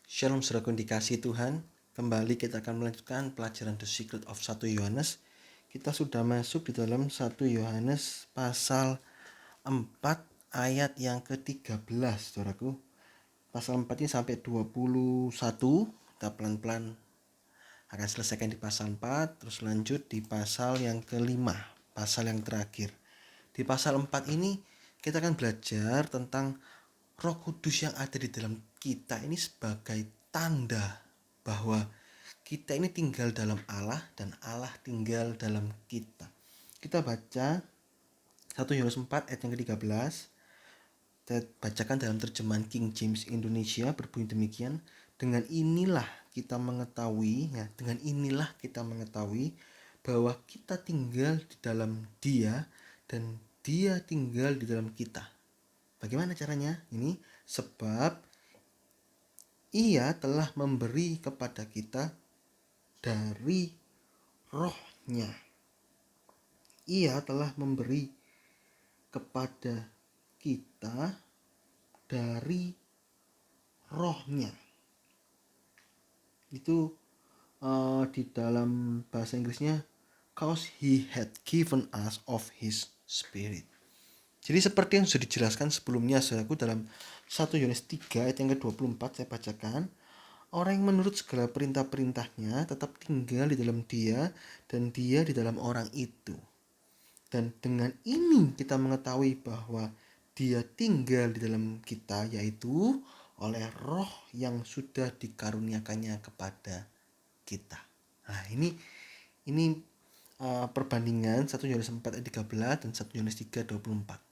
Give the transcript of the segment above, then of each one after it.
Shalom saudaraku yang dikasihi Tuhan. Kembali kita akan melanjutkan pelajaran The Secret of 1 Yohanes. Kita sudah masuk di dalam 1 Yohanes pasal 4 ayat yang ke-13 saudaraku. Pasal 4 ini sampai 21. Kita pelan-pelan akan selesaikan di pasal 4. Terus lanjut di pasal yang ke-5, pasal yang terakhir. Di pasal 4 ini kita akan belajar tentang Roh Kudus yang ada di dalam kita ini sebagai tanda bahwa kita ini tinggal dalam Allah dan Allah tinggal dalam kita. Kita baca 1 Yohanes 4 ayat yang ke-13. Saya bacakan dalam terjemahan King James Indonesia, berbunyi demikian. Dengan inilah kita mengetahui bahwa kita tinggal di dalam Dia dan Dia tinggal di dalam kita. Bagaimana caranya? Ini sebab Ia telah memberi kepada kita dari rohnya. Ia telah memberi kepada kita dari rohnya. Itu di dalam bahasa Inggrisnya, cause he had given us of his spirit. Jadi seperti yang sudah dijelaskan sebelumnya saudaraku dalam 1 Yohanes 3 ayat yang ke-24 saya bacakan. Orang yang menurut segala perintah-perintahnya tetap tinggal di dalam Dia dan Dia di dalam orang itu. Dan dengan ini kita mengetahui bahwa Dia tinggal di dalam kita, yaitu oleh Roh yang sudah dikaruniakannya kepada kita. Nah, ini perbandingan 1 Yohanes 4 ayat 13 dan 1 Yohanes 3 24.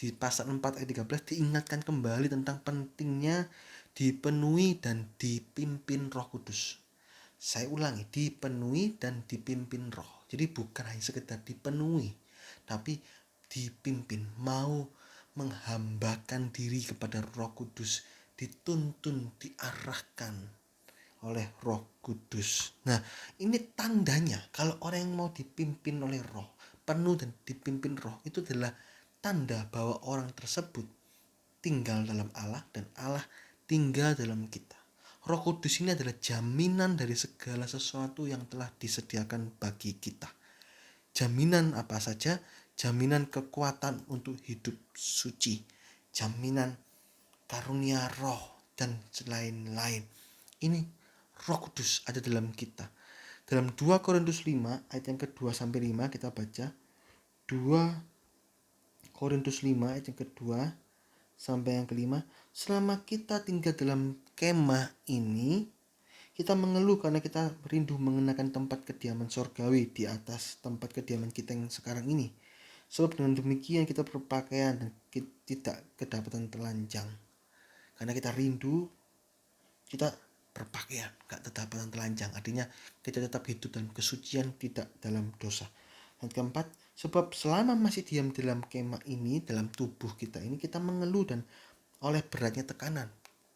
Di pasal 4 ayat 13 diingatkan kembali tentang pentingnya dipenuhi dan dipimpin Roh Kudus. Saya ulangi, dipenuhi dan dipimpin Roh. Jadi bukan hanya sekedar dipenuhi, tapi dipimpin, mau menghambakan diri kepada Roh Kudus, dituntun, diarahkan oleh Roh Kudus. Nah, ini tandanya kalau orang yang mau dipimpin oleh Roh, penuh dan dipimpin Roh, itu adalah tanda bahwa orang tersebut tinggal dalam Allah dan Allah tinggal dalam kita. Roh Kudus ini adalah jaminan dari segala sesuatu yang telah disediakan bagi kita. Jaminan apa saja? Jaminan kekuatan untuk hidup suci, jaminan karunia roh, dan lain-lain. Ini Roh Kudus ada dalam kita. Dalam 2 Korintus 5 ayat yang ke-2 sampai 5 kita baca. 2 Korintus 5 ayat yang kedua sampai yang kelima. Selama kita tinggal dalam kemah ini, kita mengeluh karena kita rindu mengenakan tempat kediaman sorgawi di atas tempat kediaman kita yang sekarang ini. Sebab dengan demikian kita berpakaian dan tidak kedapatan telanjang. Karena kita rindu, kita berpakaian, gak kedapatan telanjang. Artinya kita tetap hidup dalam kesucian, tidak dalam dosa. Yang keempat, sebab selama masih diam dalam kemah ini, dalam tubuh kita ini, kita mengeluh dan oleh beratnya tekanan.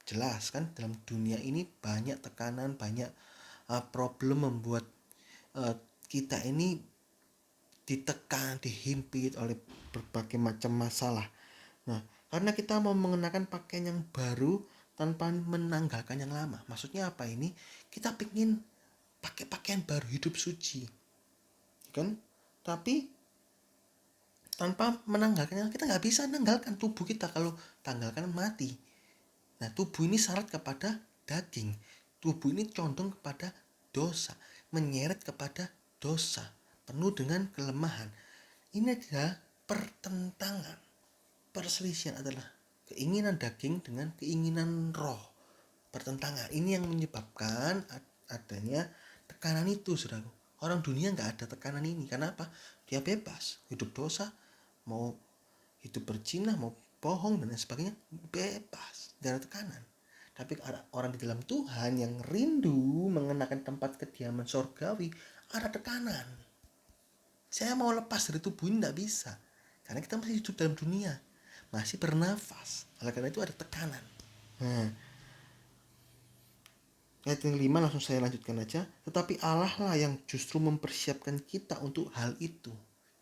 Jelas kan, dalam dunia ini banyak tekanan, banyak problem membuat kita ini ditekan, dihimpit oleh berbagai macam masalah. Nah, karena kita mau mengenakan pakaian yang baru tanpa menanggalkan yang lama. Maksudnya apa ini? Kita ingin pakai pakaian baru, hidup suci, kan? Tapi tanpa menanggalkan, kita nggak bisa menanggalkan tubuh kita. Kalau tanggalkan mati. Nah, tubuh ini syarat kepada daging. Tubuh ini condong kepada dosa, menyeret kepada dosa, penuh dengan kelemahan. Ini adalah pertentangan. Perselisihan adalah keinginan daging dengan keinginan roh. Pertentangan ini yang menyebabkan adanya tekanan itu, saudara. Orang dunia nggak ada tekanan ini. Kenapa? Dia bebas, hidup dosa, mau hidup berzina, mau bohong dan lain sebagainya, bebas, tidak ada tekanan. Tapi orang di dalam Tuhan yang rindu mengenakan tempat kediaman sorgawi, ada tekanan. Saya mau lepas dari tubuh ini tidak bisa, karena kita masih hidup dalam dunia, masih bernafas. Oleh karena itu ada tekanan. Nah, ayat yang 5 langsung saya lanjutkan aja. Tetapi Allah lah yang justru mempersiapkan kita untuk hal itu.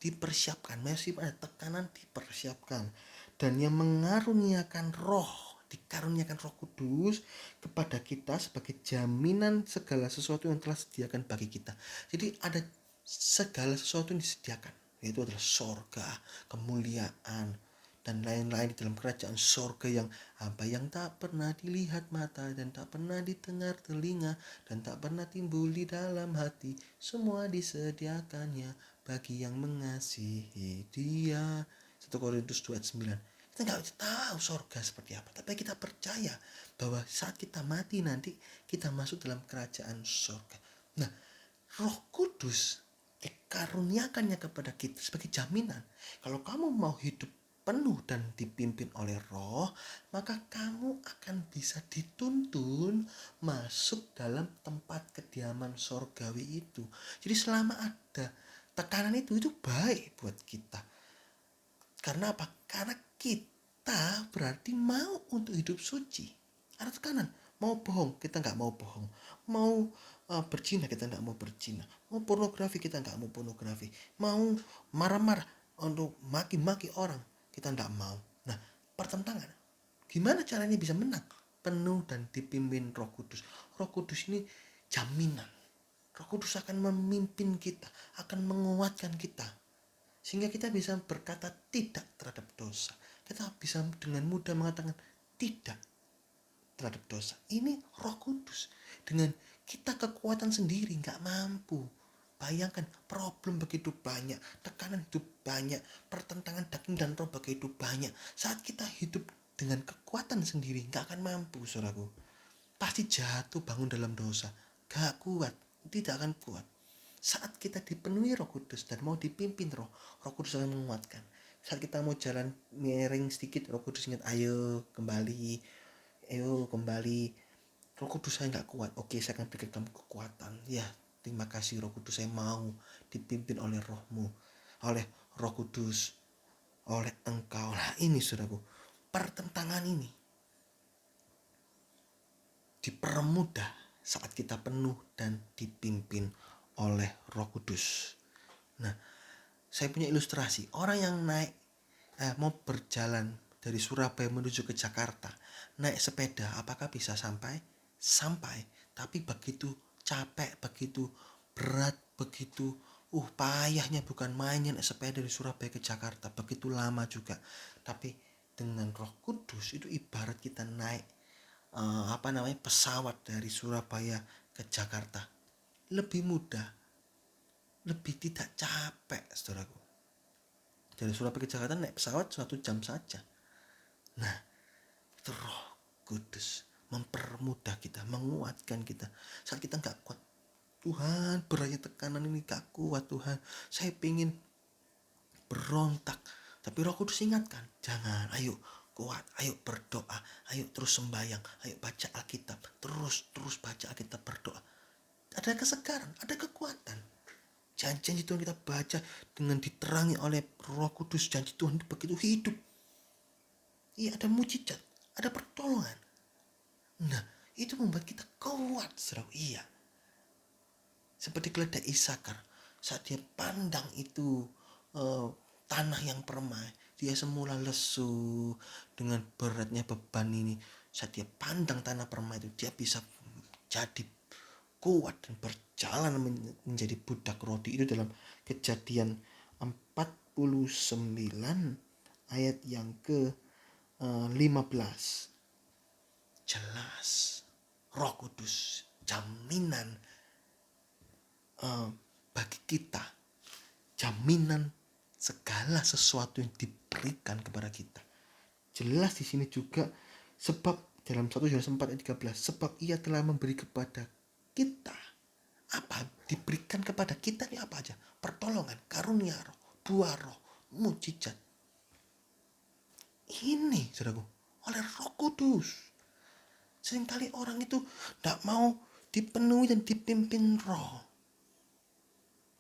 Dipersiapkan, masih ada tekanan, dipersiapkan. Dan yang mengaruniakan roh dikaruniakan Roh Kudus kepada kita sebagai jaminan segala sesuatu yang telah disediakan bagi kita. Jadi ada segala sesuatu yang disediakan, yaitu adalah sorga, kemuliaan, dan lain-lain di dalam kerajaan sorga, yang apa yang tak pernah dilihat mata dan tak pernah didengar telinga dan tak pernah timbul di dalam hati, semua disediakannya bagi yang mengasihi Dia. 1 Korintus 2 ayat 9. Kita nggak tahu sorga seperti apa, tapi kita percaya bahwa saat kita mati nanti kita masuk dalam kerajaan sorga. Nah, Roh Kudus dikaruniakannya kepada kita sebagai jaminan. Kalau kamu mau hidup penuh dan dipimpin oleh Roh, maka kamu akan bisa dituntun masuk dalam tempat kediaman sorgawi itu. Jadi selama ada tekanan itu baik buat kita. Karena apa? Karena kita berarti mau untuk hidup suci. Ada tekanan. Mau bohong, kita nggak mau bohong. Mau berzina, kita nggak mau berzina. Mau pornografi, kita nggak mau pornografi. Mau marah-marah untuk maki-maki orang, kita nggak mau. Nah, pertentangan. Gimana caranya bisa menang? Penuh dan dipimpin Roh Kudus. Roh Kudus ini jaminan. Roh Kudus akan memimpin kita, akan menguatkan kita, sehingga kita bisa berkata tidak terhadap dosa. Kita bisa dengan mudah mengatakan tidak terhadap dosa. Ini Roh Kudus. Dengan kita kekuatan sendiri nggak mampu. Bayangkan, problem begitu banyak, tekanan hidup banyak, pertentangan daging dan roh begitu banyak. Saat kita hidup dengan kekuatan sendiri nggak akan mampu, saudaraku. Pasti jatuh bangun dalam dosa. Gak kuat, tidak akan kuat. Saat kita dipenuhi Roh Kudus dan mau dipimpin Roh Kudus akan menguatkan. Saat kita mau jalan miring sedikit, Roh Kudus ingat, ayo kembali. Roh Kudus saya nggak kuat, oke saya akan berikan kamu kekuatan. Ya, terima kasih Roh Kudus, saya mau dipimpin oleh Rohmu, oleh Roh Kudus, oleh Engkau. Nah ini saudaraku, pertentangan ini dipermudah saat kita penuh dan dipimpin oleh Roh Kudus. Nah, saya punya ilustrasi. Orang yang mau berjalan dari Surabaya menuju ke Jakarta, naik sepeda, apakah bisa sampai? Sampai, tapi begitu capek, begitu berat, begitu payahnya bukan mainnya naik sepeda dari Surabaya ke Jakarta, begitu lama juga. Tapi dengan Roh Kudus itu ibarat kita naik pesawat dari Surabaya ke Jakarta. Lebih mudah, lebih tidak capek, saudaraku. Dari Surabaya ke Jakarta naik pesawat 1 jam saja. Nah, itu Roh Kudus mempermudah kita, menguatkan kita. Saat kita gak kuat, Tuhan, beratnya tekanan ini gak kuat Tuhan, saya pengen berontak. Tapi Roh Kudus ingatkan, jangan, ayo kuat, ayo berdoa, ayo terus sembahyang, ayo baca Alkitab, terus baca Alkitab, berdoa. Ada kesegaran, ada kekuatan. Janji-janji Tuhan kita baca dengan diterangi oleh Roh Kudus, janji Tuhan itu begitu hidup. Iya, ada mujizat, ada pertolongan. Nah, itu membuat kita kuat, saudara. Iya. Seperti keledai Isakar, saat dia pandang itu tanah yang permai, dia semula lesu dengan beratnya beban ini. Saat dia pandang tanah permai itu, dia bisa jadi kuat dan berjalan menjadi budak roti. Itu dalam Kejadian 49 ayat yang ke 15. Jelas Roh Kudus jaminan bagi kita, jaminan segala sesuatu yang diberikan kepada kita. Jelas di sini juga, sebab dalam 1 Yohanes 4 ayat 13, sebab ia telah memberi kepada kita. Apa diberikan kepada kita ini apa aja? Pertolongan, karunia roh, buah roh, mujizat. Ini saudaraku, oleh Roh Kudus. Seringkali orang itu tidak mau dipenuhi dan dipimpin roh.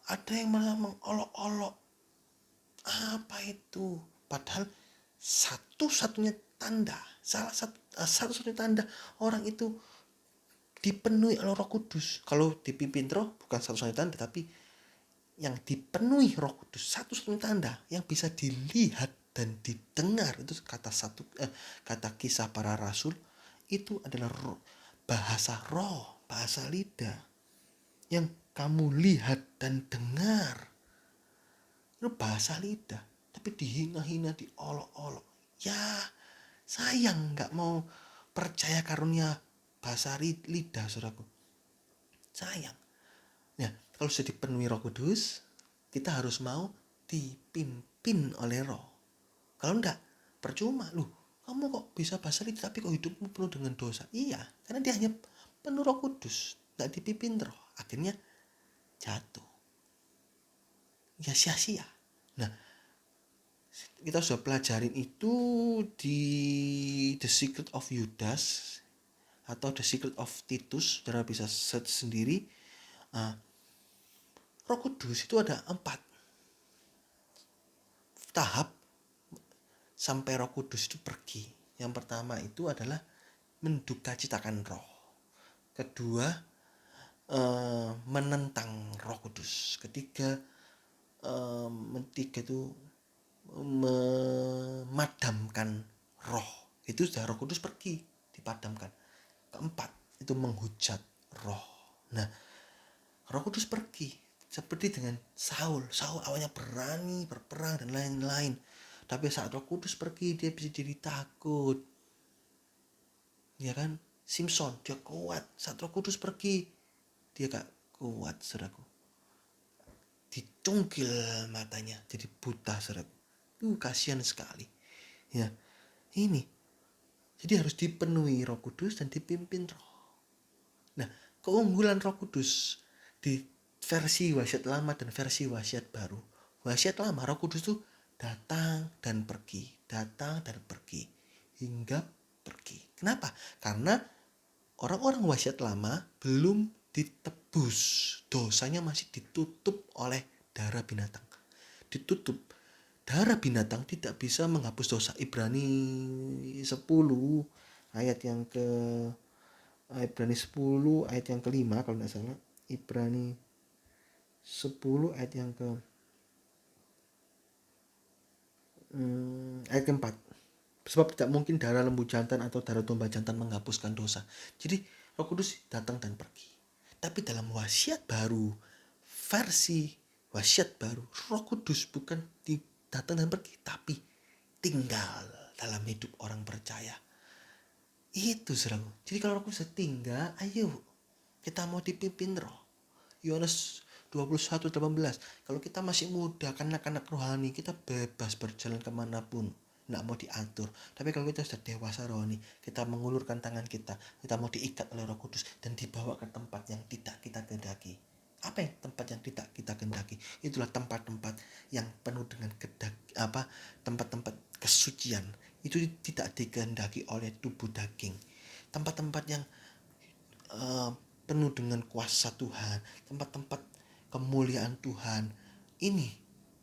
Ada yang malah mengolok-olok. Apa itu? Padahal satu-satunya tanda orang itu dipenuhi oleh Roh Kudus. Kalau dipimpin roh bukan satu-satunya tanda, tapi yang dipenuhi Roh Kudus, satu-satunya tanda yang bisa dilihat dan didengar. Itu kata Kisah Para Rasul, itu adalah bahasa roh, bahasa lidah yang kamu lihat dan dengar. Itu bahasa lidah, tapi dihina-hina, diolok-olok. Ya, sayang nggak mau percaya karunia bahasa lidah, saudaraku. Sayang. Ya, kalau sudah dipenuhi Roh Kudus, kita harus mau dipimpin oleh Roh. Kalau enggak, percuma. Loh, kamu kok bisa bahasa lidah tapi kok hidupmu penuh dengan dosa? Iya, karena dia hanya penuh Roh Kudus, nggak dipimpin Roh. Akhirnya jatuh. Ya sia-sia. Nah, kita sudah pelajarin itu di The Secret of Judas atau The Secret of Titus. Saudara bisa search sendiri. Roh Kudus itu ada 4 tahap sampai Roh Kudus itu pergi. Yang pertama itu adalah mendukacitakan Roh. Kedua, menentang Roh Kudus. Ketiga itu memadamkan Roh. Itu sudah Roh Kudus pergi, dipadamkan. Keempat, itu menghujat Roh. Nah, Roh Kudus pergi seperti dengan Saul. Saul awalnya berani berperang dan lain-lain, tapi saat Roh Kudus pergi, dia bisa jadi takut. Ya kan? Simpson, dia kuat. Saat Roh Kudus pergi, dia gak kuat, saudaraku. Dicungkil matanya, jadi buta, saudaraku. Kasihan sekali. Ya, ini. Jadi harus dipenuhi Roh Kudus dan dipimpin Roh. Nah, keunggulan Roh Kudus di versi wasiat lama dan versi wasiat baru. Wasiat lama, Roh Kudus itu datang dan pergi, hingga pergi. Kenapa? Karena orang-orang wasiat lama belum ditebus, dosanya masih ditutup oleh darah binatang. Ditutup. Darah binatang tidak bisa menghapus dosa. Ibrani 10 ayat yang ke Ibrani 10 ayat yang kelima kalau tidak salah. Ibrani 10 ayat yang ke ayat keempat. Sebab tidak mungkin darah lembu jantan atau darah domba jantan menghapuskan dosa. Jadi Roh Kudus datang dan pergi. Tapi dalam wasiat baru, versi wasiat baru, Roh Kudus bukan datang dan pergi, tapi tinggal dalam hidup orang percaya. Itu saudara. Jadi kalau Roh Kudus tinggal, ayo kita mau dipimpin Roh. Yohanes 21:18. Kalau kita masih muda, kanak-kanak rohani, kita bebas berjalan kemanapun, nggak mau diatur. Tapi kalau kita sudah dewasa rohani, kita mengulurkan tangan kita mau diikat oleh Roh Kudus dan dibawa ke tempat yang tidak kita kehendaki. Apa yang tempat yang tidak kita kehendaki? Itulah tempat-tempat yang penuh dengan tempat-tempat kesucian. Itu tidak dikehendaki oleh tubuh daging. Tempat-tempat yang penuh dengan kuasa Tuhan, tempat-tempat kemuliaan Tuhan, ini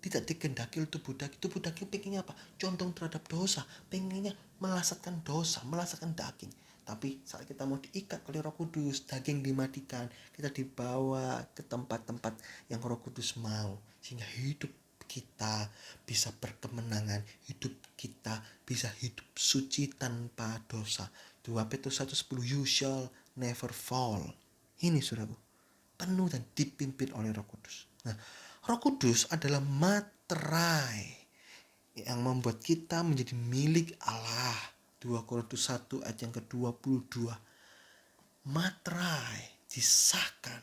tidak dikehendaki oleh tubuh daging. Tubuh daging pengennya apa? Condong terhadap dosa, pengennya melasatkan dosa, melasatkan daging. Tapi saat kita mau diikat oleh Roh Kudus, daging dimatikan, kita dibawa ke tempat-tempat yang Roh Kudus mau, sehingga hidup kita bisa berkemenangan, hidup kita bisa hidup suci tanpa dosa. 2 Petrus 1:10, you shall never fall. Ini saudaraku, penuh dan dipimpin oleh Roh Kudus. Nah, Roh Kudus adalah materai yang membuat kita menjadi milik Allah. 2 Korintus 1 ayat yang ke-22. Materai disahkan.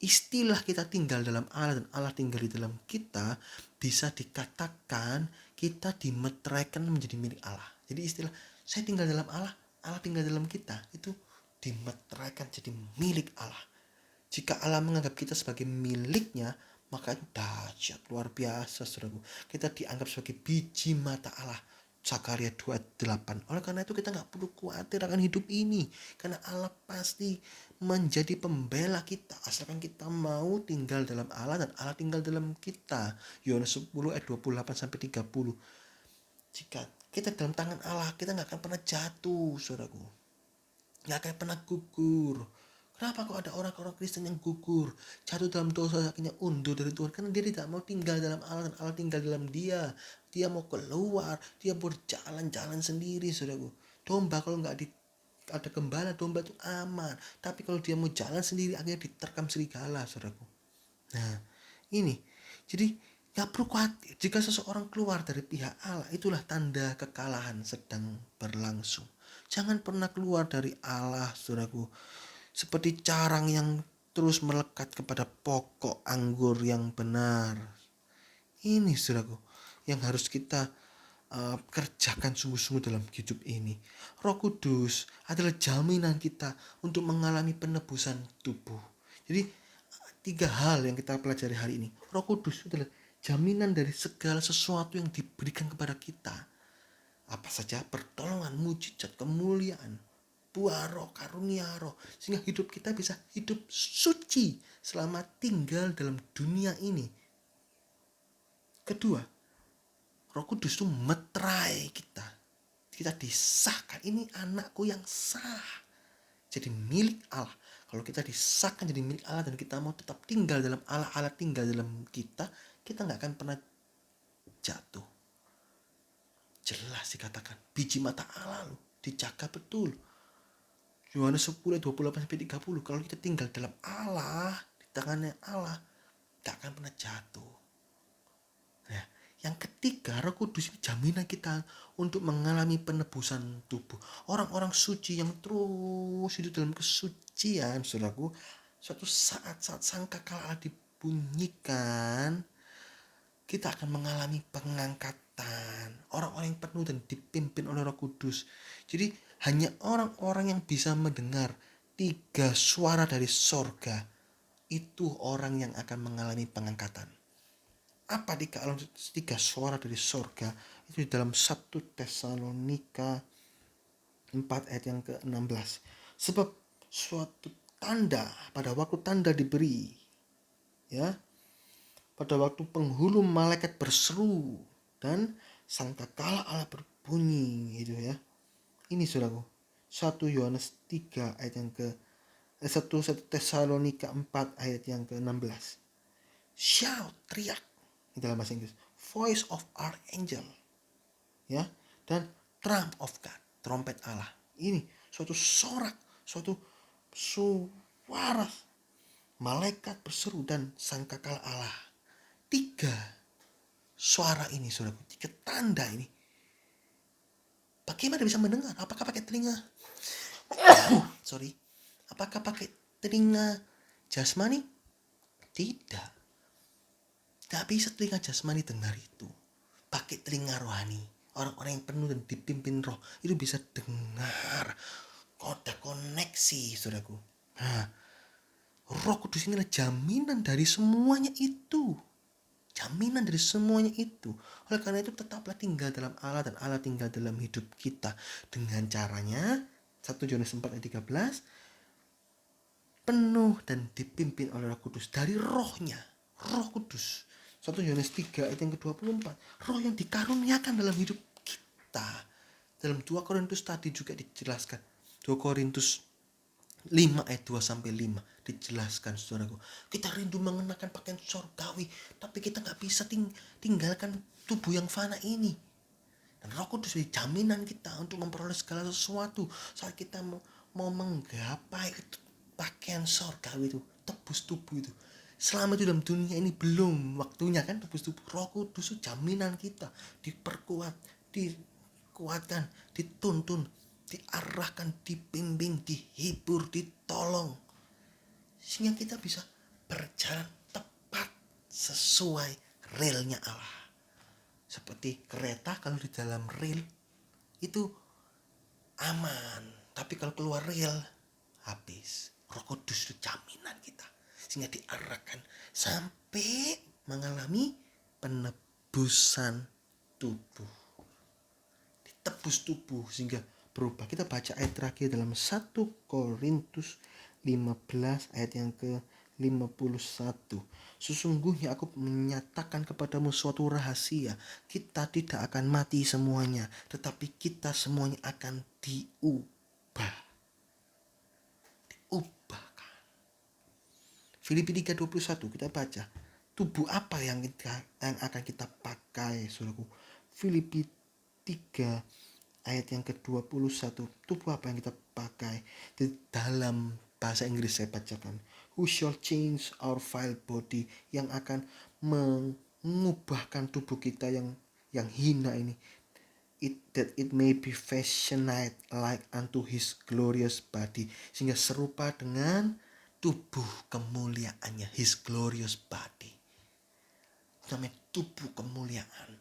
Istilah kita tinggal dalam Allah dan Allah tinggal di dalam kita bisa dikatakan kita dimeteraikan menjadi milik Allah. Jadi istilah saya tinggal dalam Allah, Allah tinggal dalam kita, itu dimeteraikan jadi milik Allah. Jika Allah menganggap kita sebagai miliknya, maka itu dahsyat, luar biasa, saudaraku. Kita dianggap sebagai biji mata Allah. Zakaria 2:8. Oleh karena itu kita gak perlu khawatir akan hidup ini. Karena Allah pasti menjadi pembela kita. Asalkan kita mau tinggal dalam Allah dan Allah tinggal dalam kita. Yohanes 10 ayat 28-30. Jika kita dalam tangan Allah, kita gak akan pernah jatuh, saudaraku. Gak akan pernah gugur. Kenapa kok ada orang-orang Kristen yang gugur, jatuh dalam dosa, akhirnya undur dari Tuhan? Karena dia tidak mau tinggal dalam Allah dan Allah tinggal dalam dia. Dia mau keluar, dia berjalan-jalan sendiri, saudaraku. Domba kalau nggak ada gembala, domba itu aman. Tapi kalau dia mau jalan sendiri, akhirnya diterkam serigala, saudaraku. Nah, ini. Jadi, gak perlu khawatir. Jika seseorang keluar dari pihak Allah, itulah tanda kekalahan sedang berlangsung. Jangan pernah keluar dari Allah, saudaraku. Seperti carang yang terus melekat kepada pokok anggur yang benar. Ini, saudaraku, yang harus kita kerjakan sungguh-sungguh dalam hidup ini. Roh Kudus adalah jaminan kita untuk mengalami penebusan tubuh. Jadi 3 hal yang kita pelajari hari ini. Roh Kudus adalah jaminan dari segala sesuatu yang diberikan kepada kita. Apa saja pertolongan, mujizat, kemuliaan, buah roh, karunia roh. Sehingga hidup kita bisa hidup suci selama tinggal dalam dunia ini. Kedua, Roh Kudus itu meterai kita. Kita disahkan, ini anakku yang sah. Jadi milik Allah. Kalau kita disahkan jadi milik Allah dan kita mau tetap tinggal dalam Allah, Allah tinggal dalam kita nggak akan pernah jatuh. Jelas dikatakan, biji mata Allah loh, dijaga betul. Yohanes 10 28-30, kalau kita tinggal dalam Allah, di tangannya Allah, nggak akan pernah jatuh. Nah, yang ketiga, Roh Kudus ini jaminan kita untuk mengalami penebusan tubuh. Orang-orang suci yang terus hidup dalam kesucian, saudaraku, suatu saat sangkakala dibunyikan, kita akan mengalami pengangkatan. Orang-orang yang penuh dan dipimpin oleh Roh Kudus. Jadi hanya orang-orang yang bisa mendengar 3 suara dari sorga, itu orang yang akan mengalami pengangkatan. Apa 3 suara dari sorga? Itu di dalam 1 Tesalonika 4 ayat yang ke-16. Sebab suatu tanda, pada waktu tanda diberi, ya, pada waktu penghulu malaikat berseru dan sangkakala Allah berbunyi, gitu ya. Ini saudaraku, 1 Yohanes 3 ayat yang ke 1 Tesalonika 4 ayat yang ke-16. Shout, teriak, dalam bahasa Inggris, voice of archangel, ya, dan trump of God, trompet Allah. Ini suatu sorak, suatu suara malaikat berseru dan sangkakala Allah. 3 suara ini, saudaraku, 3 tanda ini. Bagaimana bisa mendengar? Apakah pakai telinga? Apakah pakai telinga jasmani? Tidak. Tidak bisa telinga jasmani dengar itu. Pakai telinga rohani. Orang-orang yang penuh dan dipimpin roh itu bisa dengar. Ada koneksi, saudaraku. Nah, Roh Kudus ini adalah jaminan dari semuanya itu. Jaminan dari semuanya itu. Oleh karena itu tetaplah tinggal dalam Allah dan Allah tinggal dalam hidup kita. Dengan caranya 1 Yohanes 4 ayat 13, penuh dan dipimpin oleh Roh Kudus dari rohnya. Roh Kudus. 1 Yohanes 3 ayat yang ke-24. Roh yang dikaruniakan dalam hidup kita. Dalam 2 Korintus tadi juga dijelaskan. 2 Korintus 5 ayat 2-5 dijelaskan, saudaraku. Kita rindu mengenakan pakaian surgawi, tapi kita gak bisa tinggalkan tubuh yang fana ini. Dan Roh Kudus adalah jaminan kita untuk memperoleh segala sesuatu saat kita mau menggapai itu pakaian surgawi itu, tebus tubuh itu. Selama itu dalam dunia ini belum waktunya kan tebus tubuh. Roh Kudus itu jaminan kita diperkuat, dikuatkan, dituntun, diarahkan, dibimbing, dihibur, ditolong, sehingga kita bisa berjalan tepat sesuai relnya Allah. Seperti kereta, kalau di dalam rel itu aman, tapi kalau keluar rel habis. Roh Kudus itu jaminan kita, sehingga diarahkan sampai mengalami penebusan tubuh. Ditebus tubuh sehingga berubah. Kita baca ayat terakhir dalam 1 Korintus 15 ayat yang ke-51. Sesungguhnya aku menyatakan kepadamu suatu rahasia. Kita tidak akan mati semuanya, tetapi kita semuanya akan diubah. Diubahkan. Filipi 3:21 kita baca. Tubuh apa yang akan kita pakai, saudaraku? Filipi 3 ayat yang ke-21. Tubuh apa yang kita pakai? Di dalam bahasa Inggris saya bacakan. Who shall change our vile body, yang akan mengubahkan tubuh kita yang hina ini, that it may be fashioned like unto his glorious body, sehingga serupa dengan tubuh kemuliaannya, his glorious body. Namanya tubuh kemuliaan.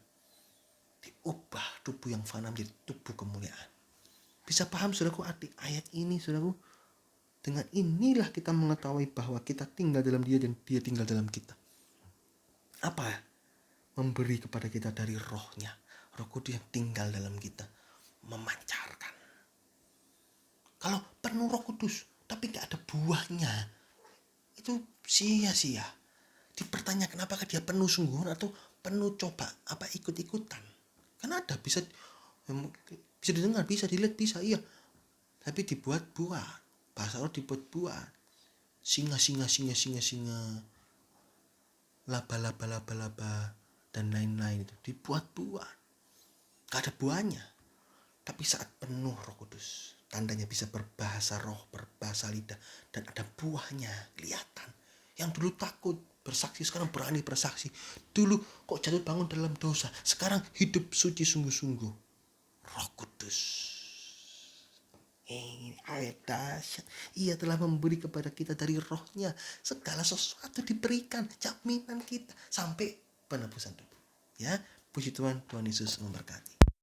Diubah tubuh yang fana menjadi tubuh kemuliaan. Bisa paham saudaraku arti ayat ini, saudaraku? Dengan inilah kita mengetahui bahwa kita tinggal dalam dia dan dia tinggal dalam kita. Apa? Memberi kepada kita dari rohnya. Roh Kudus yang tinggal dalam kita. Memancarkan. Kalau penuh Roh Kudus tapi gak ada buahnya, itu sia-sia. Dipertanyakan apakah dia penuh sungguhan atau penuh coba apa ikut-ikutan. Kan ada bisa didengar, bisa dilihat, bisa iya. Tapi dibuat-buat. Bahasa roh dibuat-buat. Singa, laba, dan lain-lain itu dibuat-buat. Gak ada buahnya. Tapi saat penuh Roh Kudus, tandanya bisa berbahasa roh, berbahasa lidah, dan ada buahnya kelihatan. Yang dulu takut bersaksi, sekarang berani bersaksi. Dulu kok jatuh bangun dalam dosa, sekarang hidup suci sungguh-sungguh. Roh Kudus. Ayat dahsyat. Ia telah memberi kepada kita dari rohnya. Segala sesuatu diberikan, jaminan kita sampai penebusan tubuh. Ya, puji Tuhan, Tuhan Yesus memberkati.